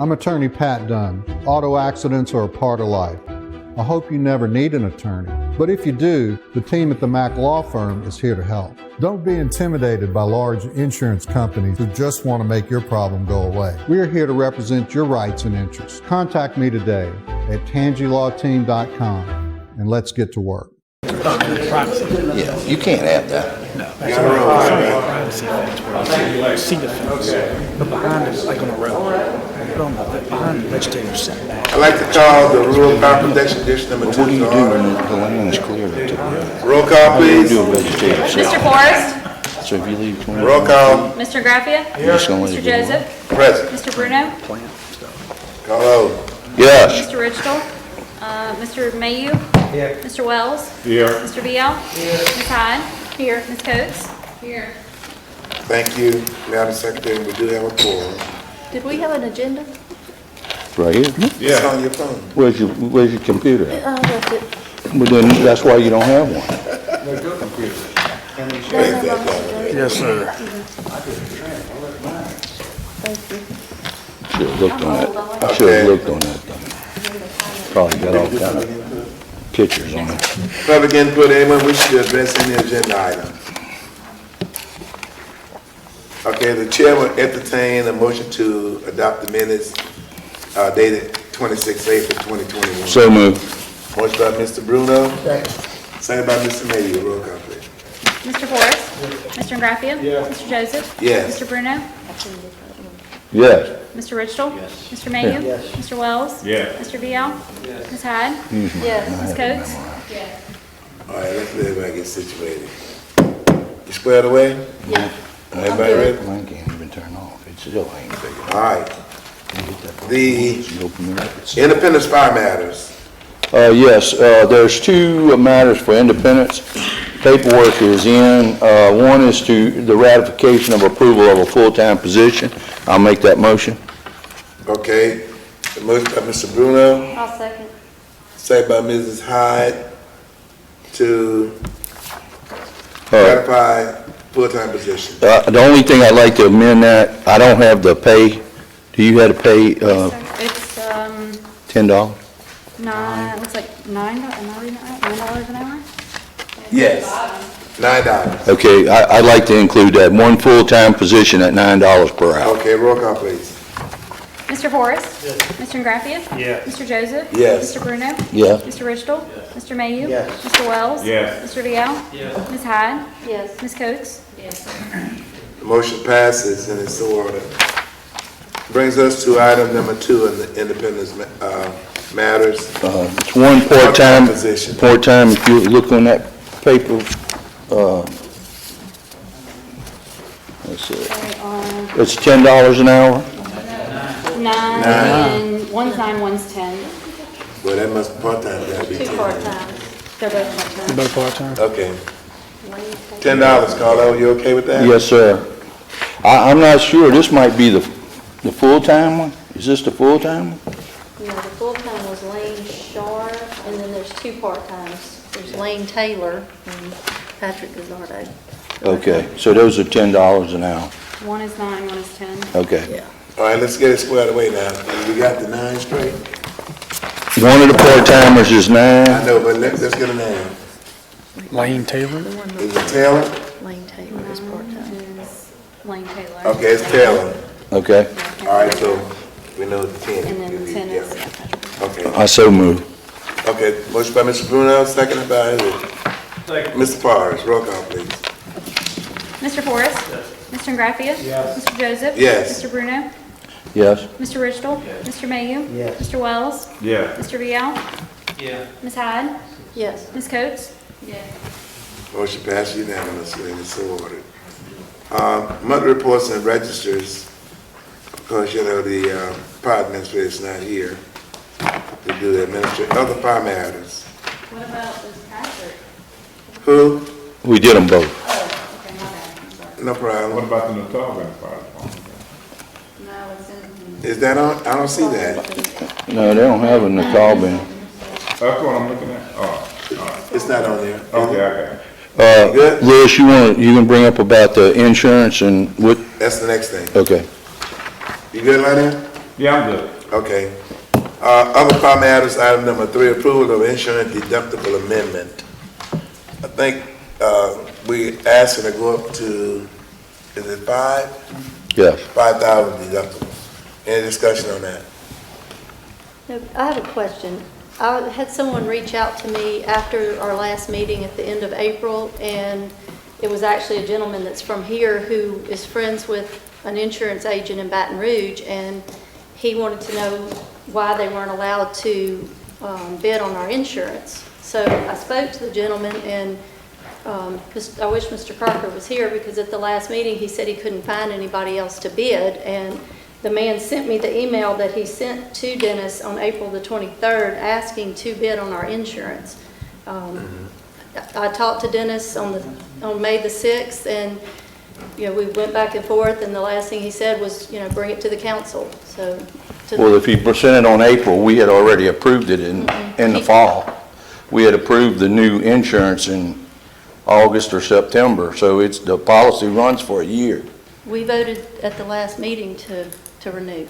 I'm attorney Pat Dunn. Auto accidents are a part of life. I hope you never need an attorney, but if you do, the team at the Mack Law Firm is here to help. Don't be intimidated by large insurance companies who just want to make your problem go away. We are here to represent your rights and interests. Contact me today at tangilawteam.com and let's get to work. Yeah, you can't have that. No, that's a privacy fence where you see the fence, but behind it, like on the road, behind the vegetative setback. I'd like to call the Rural Fire Protection District number 2. What do you do when the land is clear? Roll call, please. Do a vegetative setback. Mr. Forrest? So if you leave 20. Roll call. Mr. Graffia? You're just gonna Mr. leave it Joseph? Present. Mr. Bruno? Plant stuff. Call over. Yes. Mr. Ridgel? Mr. Mayu? Here. Mr. Wells? Here. Mr. Vial? Here. Ms. Hyde? Here. Ms. Coates? Here. Thank you, Madam Secretary. We do have a quorum. Did we have an agenda? Right here. It's on your phone. Where's your computer at? That's it. Well, then that's why you don't have one. Yes, sir. Thank you. Should have looked on that. Should have looked on that thing. Probably got all kind of pictures on it. Public input, anyone wish to address any agenda item? Okay, the chair will entertain a motion to adopt the minutes dated 26 April 2021. So moved. Motion by Mr. Bruno. Second by Mr. Mayu. Roll call, please. Mr. Forrest? Mr. Graffia? Mr. Joseph? Yes. Mr. Bruno? Yes. Mr. Ridgel? Yes. Mr. Mayu? Yes. Mr. Wells? Yes. Mr. Vial? Yes. Ms. Hyde? Yes. Ms. Coates? All right, let's let everybody get situated. You squared away? Yeah. Everybody ready? Mine can't even turn off. It still ain't figured. All right. The You open it up, it's- Independence Fire Matters. Yes, there's two matters for independence. Paperwork is in. One is to the ratification of approval of a full-time position. I'll make that motion. Okay. The motion by Mr. Bruno, I'll second. second by Mrs. Hyde to ratify full-time position. The only thing I'd like to amend that, I don't have the pay. Do you have to pay It's, $10? it looks like $9 an hour? Yes. $9. Okay, I'd like to include that, one full-time position at $9 per hour. Okay, roll call, please. Mr. Forrest? Yes. Mr. Graffia? Yes. Mr. Joseph? Yes. Mr. Bruno? Yeah. Mr. Ridgel? Yes. Mr. Mayu? Yes. Mr. Wells? Yes. Mr. Vial? Yes. Ms. Hyde? Yes. Ms. Coates? Yes. The motion passes and it's so ordered. Brings us to item number 2 in the Independence Matters. It's one part-time Position. Part-time, if you look on that paper, let's see, it's $10 an hour? Nine, and one's 9, one's 10. Well, that must part-time, that'd be 10. Two part-time. They're both part-time. Both part-time? Okay. $10, Carlo, you okay with that? Yes, sir. I'm not sure, this might be the full-time one? Is this the full-time one? No, the full-time was Lane Sharp, and then there's two part-times. There's Lane Taylor and Patrick Gazzardo. Okay, so those are $10 an hour. One is 9, one is 10. Okay. Yeah. All right, let's get it squared away now. We got the 9 straight? One of the part-timers is I 9. know, but let's get a name. Lane Taylor? Is it Taylor? Lane Taylor is part-time. Is Lane Taylor. Okay, it's Taylor. Okay, All right, so we know the 10. And then 10 is, yeah, Patrick. Okay, I so move. okay, motion by Mr. Bruno, seconded by Mr. Forrest. Roll call, please. Mr. Forrest? Yes. Mr. Graffia? Yes. Mr. Joseph? Yes. Mr. Bruno? Yes? Mr. Ridgel? Yes. Mr. Mayu? Yes. Mr. Wells? Yeah. Mr. Vial? Yeah. Ms. Hyde? Yes. Ms. Coates? Motion passed unanimously and it's so ordered. Monthly reports and registers, because you know the fire administrator is not here to do the other fire matters. What about this Patrick? Who? We did them both. Oh, okay, my bad. I'm sorry. No problem. What about the Natawba Fire Department? No, it's in. Is that on? I don't see that. No, they don't have a Natal bin. That's what I'm looking at. Oh, all right. It's not on there. Okay, okay. Good? Louis, you can bring up about the insurance and what, That's the next thing. okay. You good, Lionel? Yeah, I'm good. Okay. Other part matters, item number 3, approval of insurance deductible amendment. I think, we asking to go up to, is it 5? Yes. 5,000 deductible. Any discussion on that? I have a question. I had someone reach out to me after our last meeting at the end of April, and it was actually a gentleman that's from here who is friends with an insurance agent in Baton Rouge, and he wanted to know why they weren't allowed to bid on our insurance. So I spoke to the gentleman, and I wish Mr. Crocker was here, because at the last meeting he said he couldn't find anybody else to bid, and the man sent me the email that he sent to Dennis on April the 23rd asking to bid on our insurance. I talked to Dennis on May the 6th, and we went back and forth, and the last thing he said was, bring it to the council. So, Well, if he presented on April, we had already approved it in the fall. We had approved the new insurance in August or September, so the policy runs for a year. we voted at the last meeting to renew.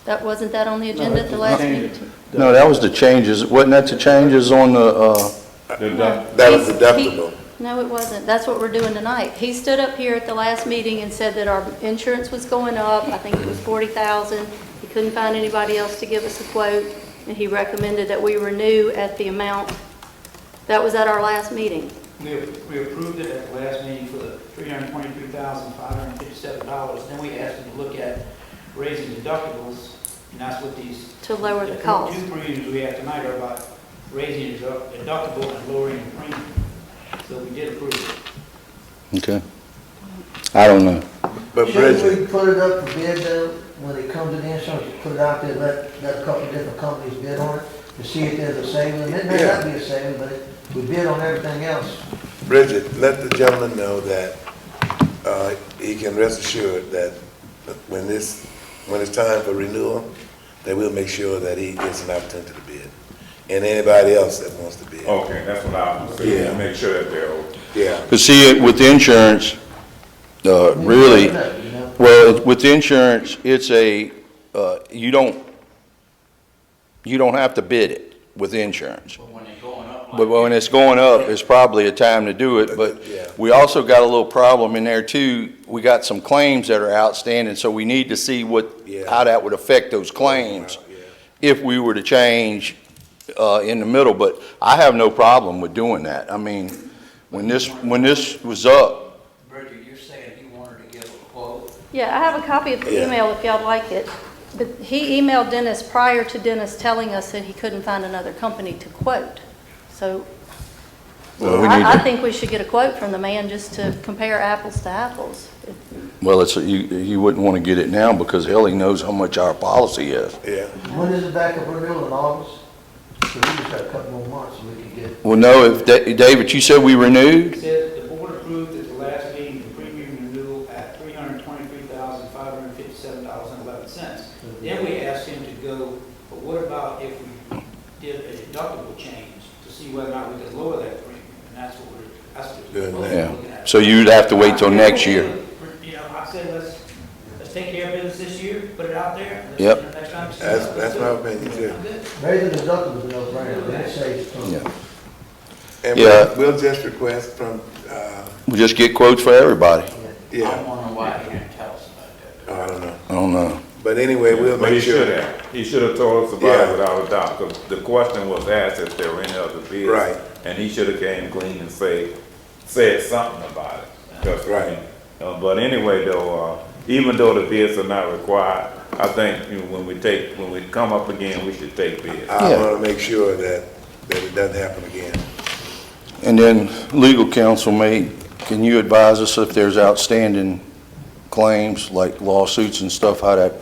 Wasn't that on the agenda at the last meeting? No, that was the changes, wasn't that the changes on the, That was deductible. No, it wasn't. That's what we're doing tonight. He stood up here at the last meeting and said that our insurance was going up. I think it was $40,000. He couldn't find anybody else to give us a quote, and he recommended that we renew at the amount. That was at our last meeting. We approved it at the last meeting for the $323,557. Then we asked them to look at raising deductibles, and that's what these. To lower the cost. Two premiums we have tonight are about raising the deductible and lowering the premium. So we did approve it. okay. I don't know. But Shouldn't Bridget, we put it up for bid though, when it comes to the insurance, put it out there, let a couple of different companies bid on it, to see if there's a saving? It may not be a saving, but we bid on everything else. Bridget, let the gentleman know that he can rest assured that when it's time for renewal, that we'll make sure that he gets an opportunity to bid. And anybody else that wants to bid. Okay, that's what I was saying, Yeah. make sure that they're okay. Yeah. Because see, with insurance, really, well, with insurance, it's you don't have to bid it with insurance. But when it's going up, it's probably a time to do it, but Yeah. we also got a little problem in there too. We got some claims that are outstanding, so we need to see how that would affect those claims if we were to change in the middle, but I have no problem with doing that. I mean, when this was up, Bridget, you're saying you wanted to give a quote? Yeah, I have a copy of the Yeah. email if y'all like it. But he emailed Dennis prior to Dennis telling us that he couldn't find another company to quote. So well, we need I to, think we should get a quote from the man just to compare apples to apples. well, you wouldn't want to get it now because hell, he knows how much our policy is. Yeah. When is the backup renewal, in August? So we just got a couple more months, so we can get. Well, no, David, you said we renewed? It says the board approved at the last meeting the premium renewal at $323,557.11. Then we asked him to go, but what about if we did a deductible change to see whether or not we could lower that premium? And that's what we're looking Yeah. at. So you'd have to wait till next year. I said, let's take care of business this year, put it out there. and Yep. next time- That's my opinion too. I'm good. Raising the deductibles, no brainer, that saves money. Yeah. And Yeah. we'll just request from, We'll just get quotes for everybody. yeah, I'm wondering why he didn't tell us about that. I don't know. I don't know. But anyway, we'll But he make should sure. have, he should have told us about Yeah. it without a doubt, because the question was asked if there were any other bids. Right. And he should have came clean and said something about it. 'Cause, Right. But anyway, though, even though the bids are not required, I think when we come up again, we should take bids. I Yeah. want to make sure that it doesn't happen again. And then legal counsel can you advise us if there's outstanding claims, like lawsuits and stuff, how that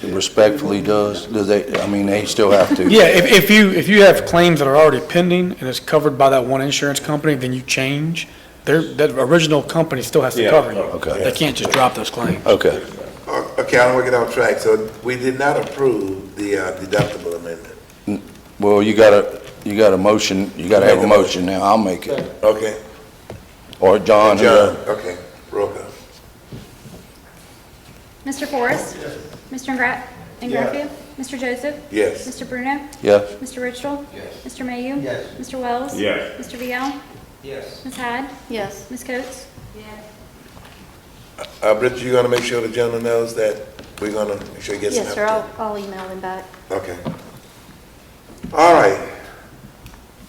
respectfully does? They still have to? Yeah, if you have claims that are already pending and it's covered by that one insurance company, then you change, that original company still has to Yeah. cover you. Okay. They can't just drop those claims. Okay. Okay, I'm working off track. So we did not approve the deductible amendment. Well, you got a motion, you got to have a motion now. I'll make it. Okay. Or John. John, okay, roll call. Mr. Forrest? Mr. Ingraffia? Mr. Joseph? Yes. Mr. Bruno? Yes. Mr. Richardson? Yes. Mr. Mayu? Yes. Mr. Wells? Yes. Mr. Vial? Yes. Ms. Hyde? Yes. Ms. Coates? Richard, you gonna make sure the gentleman knows that we're gonna make sure he gets an Yes, sir, update? I'll email him back. Okay. All right.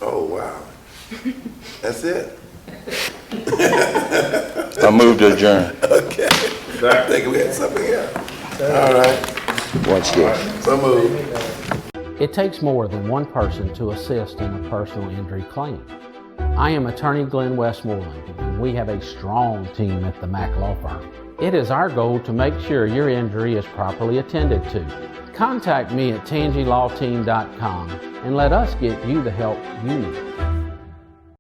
Oh, wow. That's it? I move to adjourn. Okay. I think we had something else. All right. Watch this. So moved. It takes more than one person to assist in a personal injury claim. I am attorney Glenn Westmoreland, and we have a strong team at the Mack Law Firm. It is our goal to make sure your injury is properly attended to. Contact me at tangilawteam.com and let us get you the help you need.